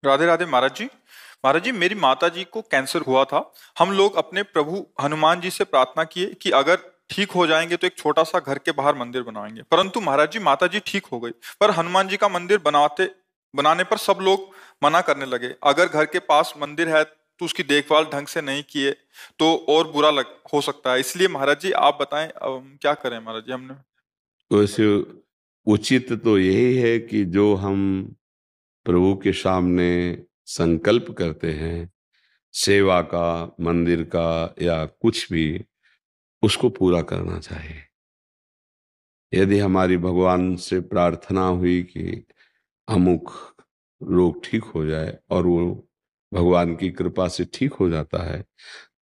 राधे राधे महाराज जी। महाराज जी, मेरी माता जी को कैंसर हुआ था। हम लोग अपने प्रभु हनुमान जी से प्रार्थना किए कि अगर ठीक हो जाएंगे तो एक छोटा सा घर के बाहर मंदिर बनाएंगे। परंतु महाराज जी, माता जी ठीक हो गई, पर हनुमान जी का मंदिर बनाने पर सब लोग मना करने लगे। अगर घर के पास मंदिर है तो उसकी देखभाल ढंग से नहीं किए तो और बुरा लग हो सकता है। इसलिए महाराज जी आप बताएं, अब हम क्या करें महाराज जी। हमने तो ऐसे उचित तो यही है कि जो हम प्रभु के सामने संकल्प करते हैं, सेवा का, मंदिर का या कुछ भी, उसको पूरा करना चाहिए। यदि हमारी भगवान से प्रार्थना हुई कि अमुक रोग ठीक हो जाए और वो भगवान की कृपा से ठीक हो जाता है,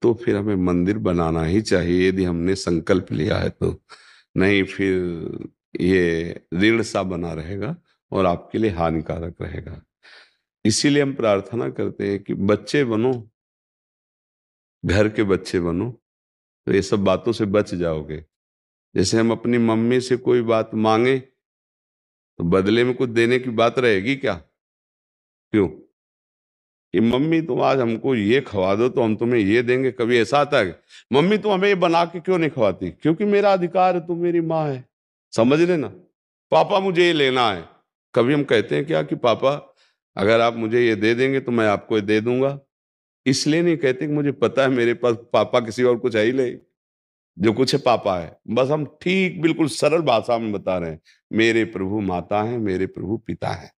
तो फिर हमें मंदिर बनाना ही चाहिए, यदि हमने संकल्प लिया है तो। नहीं फिर ये ऋण सा बना रहेगा और आपके लिए हानिकारक रहेगा। इसीलिए हम प्रार्थना करते हैं कि बच्चे बनो, घर के बच्चे बनो, तो ये सब बातों से बच जाओगे। जैसे हम अपनी मम्मी से कोई बात मांगे तो बदले में कुछ देने की बात रहेगी क्या? क्यों? कि मम्मी तुम आज हमको ये खवा दो तो हम तुम्हें ये देंगे। कभी ऐसा आता है कि मम्मी तुम हमें ये बना के क्यों नहीं खवाती? क्योंकि मेरा अधिकार है, तुम मेरी माँ है। समझ लेना। पापा मुझे ये लेना है। कभी हम कहते हैं क्या कि पापा अगर आप मुझे ये दे देंगे तो मैं आपको ये दे दूंगा? इसलिए नहीं कहते कि मुझे पता है मेरे पास पापा किसी और कुछ है ही नहीं, जो कुछ है पापा है। बस हम ठीक बिल्कुल सरल भाषा में बता रहे हैं, मेरे प्रभु माता है, मेरे प्रभु पिता है।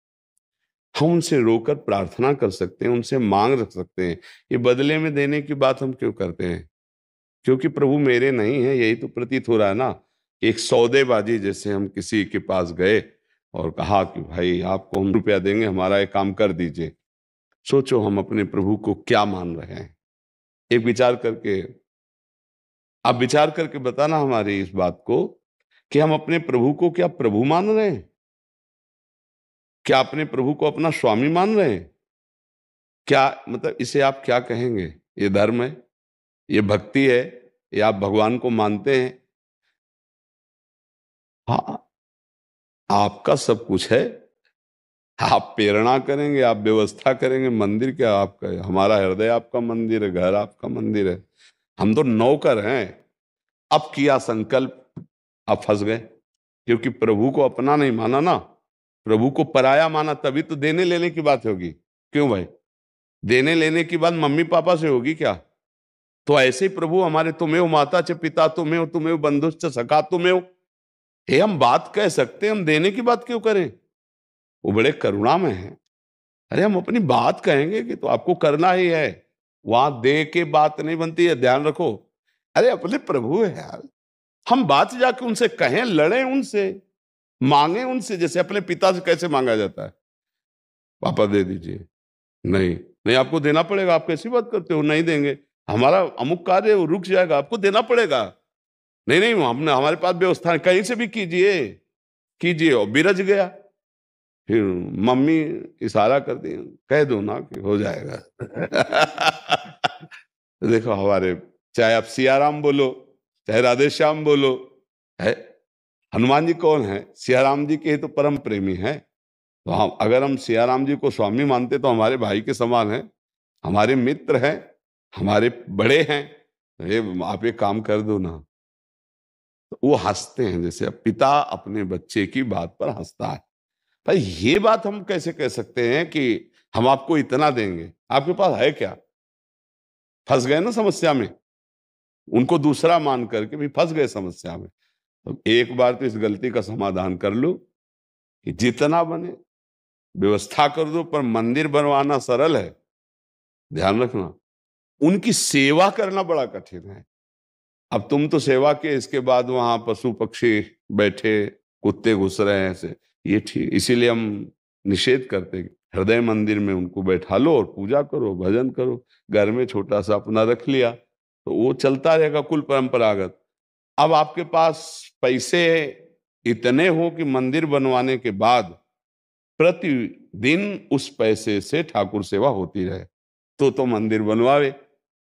हम उनसे रोकर प्रार्थना कर सकते हैं, उनसे मांग रख सकते हैं। ये बदले में देने की बात हम क्यों करते हैं? क्योंकि प्रभु मेरे नहीं है, यही तो प्रतीत हो रहा है ना। एक सौदेबाजी जैसे हम किसी के पास गए और कहा कि भाई आपको हम रुपया देंगे, हमारा ये काम कर दीजिए। सोचो हम अपने प्रभु को क्या मान रहे हैं। एक विचार करके, आप विचार करके बताना हमारी इस बात को कि हम अपने प्रभु को क्या प्रभु मान रहे हैं? क्या अपने प्रभु को अपना स्वामी मान रहे हैं? क्या मतलब इसे आप क्या कहेंगे? ये धर्म है? ये भक्ति है? या आप भगवान को मानते हैं? हाँ, आपका सब कुछ है। आप प्रेरणा करेंगे, आप व्यवस्था करेंगे, मंदिर क्या आपका है? हमारा हृदय आपका मंदिर है, घर आपका मंदिर है। हम तो नौकर हैं। अब किया संकल्प, अब फंस गए। क्योंकि प्रभु को अपना नहीं माना ना, प्रभु को पराया माना, तभी तो देने लेने की बात होगी। क्यों भाई? देने लेने की बात मम्मी पापा से होगी क्या? तो ऐसे ही प्रभु हमारे, तुम्हें माता च पिता तुम्हें, तुम्हें बंधुश्च सखा तुम्हें, ये हम बात कह सकते हैं, हम देने की बात क्यों करें? वो बड़े करुणा में है। अरे हम अपनी बात कहेंगे कि तो आपको करना ही है, वहां दे के बात नहीं बनती है, ध्यान रखो। अरे अपने प्रभु है यार, हम बात जाके उनसे कहें, लड़ें उनसे, मांगे उनसे, जैसे अपने पिता से कैसे मांगा जाता है। पापा दे दीजिए। नहीं, नहीं आपको देना पड़ेगा। आप कैसी बात करते हो? नहीं देंगे, हमारा अमुक कार्य है, वो रुक जाएगा, आपको देना पड़ेगा। नहीं नहीं, हमने हमारे पास व्यवस्था है, कहीं से भी कीजिए कीजिए। और बिरज गया। फिर मम्मी इशारा कर दी, कह दो ना कि हो जाएगा। देखो हमारे, चाहे आप सियाराम बोलो, चाहे राधे श्याम बोलो, है हनुमान जी कौन है? सियाराम जी के ही तो परम प्रेमी है। तो हम अगर हम सियाराम जी को स्वामी मानते तो हमारे भाई के समान है, हमारे मित्र हैं, हमारे बड़े हैं। तो ये आप एक काम कर दो ना। तो वो हंसते हैं, जैसे अब पिता अपने बच्चे की बात पर हंसता है। भाई ये बात हम कैसे कह सकते हैं कि हम आपको इतना देंगे? आपके पास है क्या? फंस गए ना समस्या में। उनको दूसरा मान करके भी फंस गए समस्या में। तो एक बार तो इस गलती का समाधान कर लो कि जितना बने व्यवस्था कर दो, पर मंदिर बनवाना सरल है, ध्यान रखना। उनकी सेवा करना बड़ा कठिन है। अब तुम तो सेवा के, इसके बाद वहां पशु पक्षी बैठे, कुत्ते घुस रहे हैं ऐसे, ये ठीक। इसीलिए हम निषेध करते हैं कि हृदय मंदिर में उनको बैठा लो और पूजा करो, भजन करो। घर में छोटा सा अपना रख लिया तो वो चलता रहेगा, कुल परंपरागत। अब आपके पास पैसे इतने हो कि मंदिर बनवाने के बाद प्रतिदिन उस पैसे से ठाकुर सेवा होती रहे, तो मंदिर बनवावे।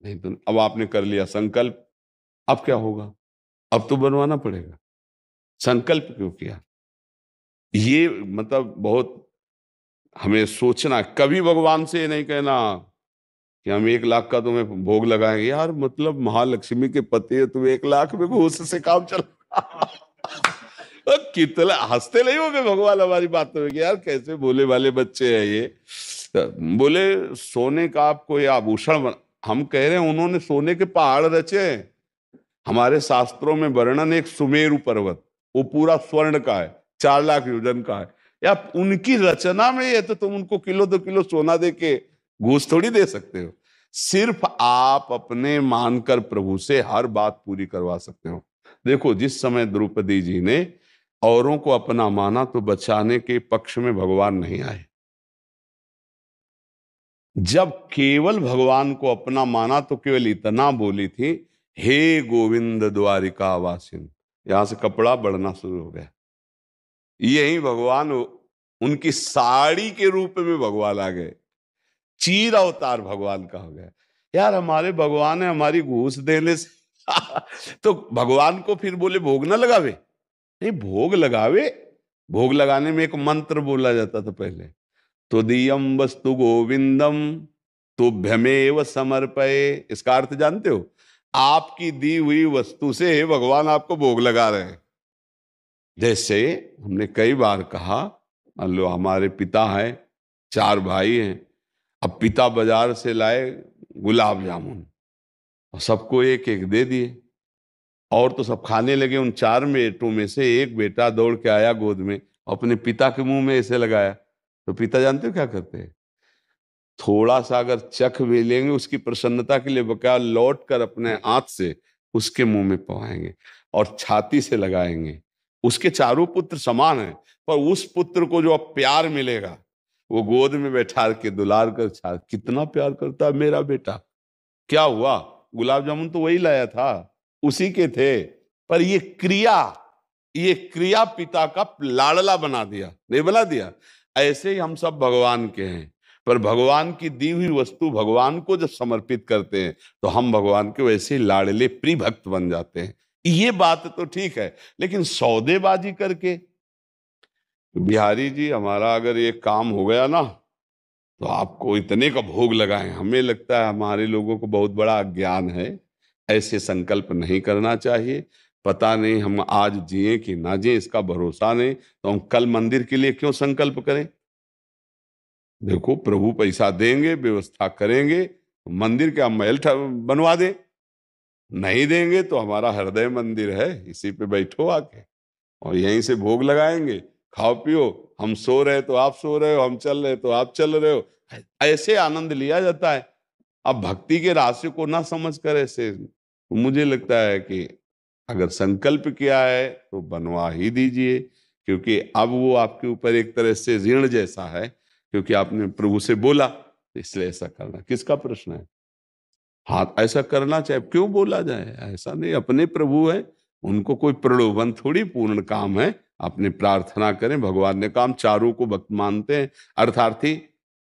नहीं तो अब आपने कर लिया संकल्प, अब क्या होगा? अब तो बनवाना पड़ेगा। संकल्प क्यों किया? ये मतलब बहुत हमें सोचना, कभी भगवान से ये नहीं कहना कि हम 1 लाख का तुम्हें भोग लगाएंगे। यार मतलब महालक्ष्मी के पति है, तुम 1 लाख में घूस से काम चला। कितना हंसते नहीं होगे भगवान हमारी बातों में कि यार कैसे भोले भाले बच्चे हैं ये। तो बोले सोने का आपको ये आभूषण हम कह रहे हैं उन्होंने सोने के पहाड़ रचे हैं। हमारे शास्त्रों में वर्णन एक सुमेरु पर्वत, वो पूरा स्वर्ण का है, 4 लाख योजन का है। या उनकी रचना में ये तो तुम उनको किलो 2 किलो सोना दे के घूस थोड़ी दे सकते हो। सिर्फ आप अपने मानकर प्रभु से हर बात पूरी करवा सकते हो। देखो जिस समय द्रौपदी जी ने औरों को अपना माना तो बचाने के पक्ष में भगवान नहीं आए। जब केवल भगवान को अपना माना तो केवल इतना बोली थी, हे गोविंद द्वारिका वासिन। यहां से कपड़ा बढ़ना शुरू हो गया। यही भगवान उनकी साड़ी के रूप में भगवान आ गए, चीर अवतार भगवान का हो गया। यार हमारे भगवान है, हमारी घूस देने से तो भगवान को फिर बोले भोग ना लगावे? नहीं, भोग लगावे। भोग लगाने में एक मंत्र बोला जाता था पहले, तो दियम वस्तु गोविंदम तुभ्यमेव समर्पये। इसका अर्थ जानते हो? आपकी दी हुई वस्तु से भगवान आपको भोग लगा रहे हैं। जैसे हमने कई बार कहा, मान लो हमारे पिता हैं, 4 भाई हैं। अब पिता बाजार से लाए गुलाब जामुन और सबको एक एक दे दिए, और तो सब खाने लगे। उन 4 बेटों में से एक बेटा दौड़ के आया गोद में, अपने पिता के मुंह में ऐसे लगाया। तो पिता जानते हो क्या करते हैं? थोड़ा सा अगर चख भी लेंगे उसकी प्रसन्नता के लिए, बकाया लौट कर अपने हाथ से उसके मुंह में पवाएंगे और छाती से लगाएंगे। उसके चारों पुत्र समान हैं, पर उस पुत्र को जो अब प्यार मिलेगा वो गोद में बैठा के दुलार कर कितना प्यार करता है मेरा बेटा। क्या हुआ? गुलाब जामुन तो वही लाया था, उसी के थे, पर ये क्रिया पिता का लाडला बना दिया, नहीं बना दिया? ऐसे ही हम सब भगवान के हैं, पर भगवान की दी हुई वस्तु भगवान को जब समर्पित करते हैं तो हम भगवान के वैसे ही लाडले प्रिय भक्त बन जाते हैं। ये बात तो ठीक है, लेकिन सौदेबाजी करके, बिहारी जी हमारा अगर ये काम हो गया ना तो आपको इतने का भोग लगाएं, हमें लगता है हमारे लोगों को बहुत बड़ा अज्ञान है। ऐसे संकल्प नहीं करना चाहिए। पता नहीं हम आज जिए कि ना जिए, इसका भरोसा नहीं, तो हम कल मंदिर के लिए क्यों संकल्प करें? देखो प्रभु पैसा देंगे, व्यवस्था करेंगे, मंदिर के हम महल बनवा दें। नहीं देंगे तो हमारा हृदय मंदिर है, इसी पे बैठो आके और यहीं से भोग लगाएंगे, खाओ पियो। हम सो रहे तो आप सो रहे हो, हम चल रहे तो आप चल रहे हो, ऐसे आनंद लिया जाता है। अब भक्ति के रहस्य को ना समझ कर ऐसे, मुझे लगता है कि अगर संकल्प किया है तो बनवा ही दीजिए, क्योंकि अब वो आपके ऊपर एक तरह से ऋण जैसा है, क्योंकि आपने प्रभु से बोला, तो इसलिए ऐसा करना किसका प्रश्न है? हाँ ऐसा करना चाहिए, क्यों बोला जाए? ऐसा नहीं, अपने प्रभु है, उनको कोई प्रलोभन थोड़ी, पूर्ण काम है। अपने प्रार्थना करें, भगवान ने काम चारों को भक्त मानते हैं। अर्थार्थी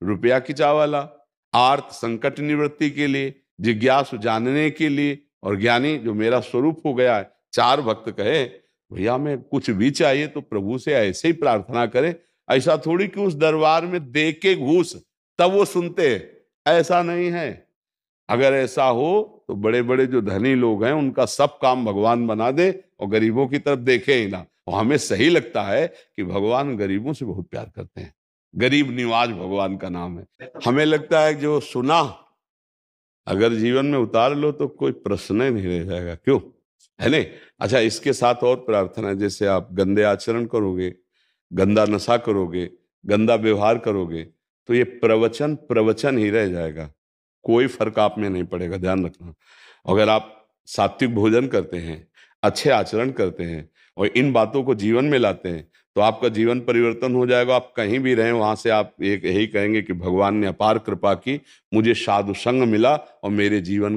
रुपया की चावाला, आर्त संकट निवृत्ति के लिए, जिज्ञासु जानने के लिए, और ज्ञानी जो मेरा स्वरूप हो गया है। 4 भक्त कहे भैया मैं कुछ भी चाहिए तो प्रभु से ऐसे ही प्रार्थना करें। ऐसा थोड़ी कि उस दरबार में दे के घूस तब वो सुनते हैं, ऐसा नहीं है। अगर ऐसा हो तो बड़े बड़े जो धनी लोग हैं उनका सब काम भगवान बना दे और गरीबों की तरफ देखे ही ना। और हमें सही लगता है कि भगवान गरीबों से बहुत प्यार करते हैं। गरीब निवाज भगवान का नाम है। हमें लगता है जो सुना अगर जीवन में उतार लो तो कोई प्रश्न ही नहीं रह जाएगा, क्यों? है नहीं? अच्छा, इसके साथ और प्रार्थना है, जैसे आप गंदे आचरण करोगे, गंदा नशा करोगे, गंदा व्यवहार करोगे, तो ये प्रवचन प्रवचन ही रह जाएगा, कोई फर्क आप में नहीं पड़ेगा, ध्यान रखना। अगर आप सात्विक भोजन करते हैं, अच्छे आचरण करते हैं और इन बातों को जीवन में लाते हैं तो आपका जीवन परिवर्तन हो जाएगा। आप कहीं भी रहें वहां से आप एक यही कहेंगे कि भगवान ने अपार कृपा की, मुझे साधु संग मिला और मेरे जीवन का